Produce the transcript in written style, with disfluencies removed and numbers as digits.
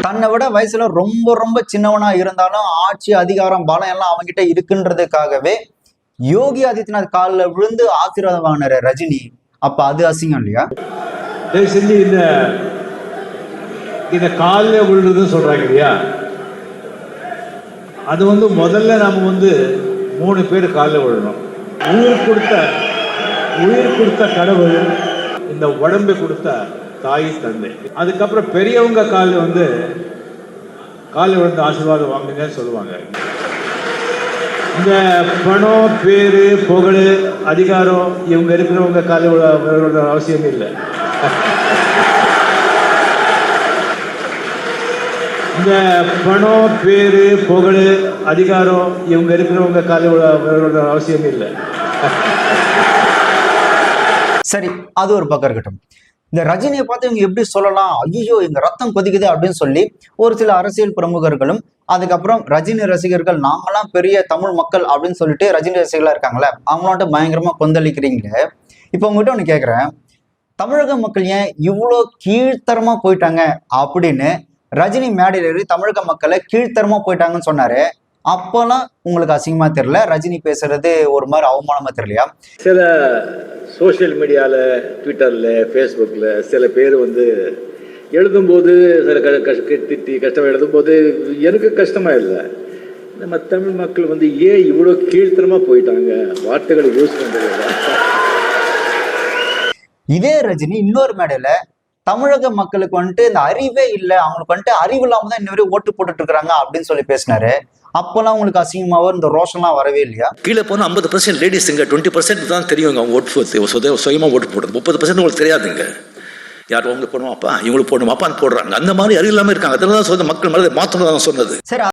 தன்னை விட வயசுல ரொம்ப ரொம்ப சின்னவனா இருந்தாலும் ஆட்சி அதிகாரம் பலம் எல்லாம் அவன்கிட்ட இருக்குன்றதுக்காகவே யோகி ஆதித்யநாத் காலில் விழுந்து ஆசீர்வாதம் வாங்கினாரு ரஜினி. அப்ப அது அசிங்கம் இல்லையா? செஞ்சு இந்த காலில் விழுறதுன்னு சொல்றாங்க இல்லையா, அது முதல்ல நாம 3 பேர் காலில் விழணும். உயிர் கொடுத்த கடவுள், இந்த உடம்பை கொடுத்த தாய் தந்தை, அதுக்கப்புறம் பெரியவங்க காலில் விழுந்து ஆசீர்வாதம் வாங்குங்கன்னு சொல்லுவாங்க. இந்த பணம், பேரு, புகழ், அதிகாரம் இவங்க இருக்கிறவங்க காலில் விழ அவசியம் இல்லை. இந்த பணம், பேரு, புகழ், அதிகாரம் இவங்க இருக்கிறவங்க காலில் விழ அவசியம் இல்லை. சரி, அது ஒரு பக்கம் இருக்கட்டும். இந்த ரஜினியை பார்த்து இவங்க எப்படி சொல்லலாம், ஐயோ எங்க ரத்தம் கொதிக்குது அப்படின்னு சொல்லி ஒரு சில அரசியல் பிரமுகர்களும், அதுக்கப்புறம் ரஜினி ரசிகர்கள், நாங்களாம் பெரிய தமிழ் மக்கள் அப்படின்னு சொல்லிட்டு ரஜினி ரசிகர்களா இருக்காங்களே, அவங்களாட்ட பயங்கரமா கொந்தளிக்கிறீங்களே. இப்போ உங்ககிட்ட ஒண்ணு கேட்குறேன், தமிழக மக்கள் ஏன் இவ்வளோ கீழ்த்தரமா போயிட்டாங்க அப்படின்னு ரஜினி மேடையில் ஏறி தமிழக மக்களை கீழ்த்தரமா போயிட்டாங்கன்னு சொன்னாரு. அப்போல்லாம் உங்களுக்கு அசிங்கமா தெரியல? ரஜினி பேசுறது ஒரு மாதிரி அவமானமா தெரியலையா? சில சோஷியல் மீடியாவில், ட்விட்டரில், ஃபேஸ்புக்கில் சில பேர் எழுதும்போது சில திட்டி கஷ்டமாக எழுதும்போது எனக்கு கஷ்டமாக இல்லை. நம்ம தமிழ் மக்கள் ஏன் இவ்வளோ கீழ்த்தரமாக போயிட்டாங்க, வார்த்தைகளை யூஸ் பண்ணுறது. இதே ரஜினி இன்னொரு மேடையில தமிழக மக்களுக்கு இந்த அறிவே இல்லை, அவங்களுக்கு அறிவு இல்லாம தான் இன்ன வரையும் ஓட்டு போட்டுட்டு இருக்காங்க அப்படின்னு சொல்லி பேசினாரு. அப்பெல்லாம் உங்களுக்கு அசிங்கமாவோ இந்த ரோஷன்லாம் வரவே இல்லையா? கீழே போனால் 50% லேடிஸுங்க, 20% தான் தெரியுங்க அவங்க ஓட்டு சுயமாக ஓட்டு போடுறது. 30% உங்களுக்கு தெரியாதுங்க. யார் அவங்களுக்கு போடணும் அப்பா, இவங்களுக்கு போடணும் அப்பான்னு போடுறாங்க. அந்த மாதிரி அறிவு இல்லாமல் இருக்காங்க. அதெல்லாம் தான் மக்கள் மேலே மாற்றணும் தான் சொன்னது. சரி.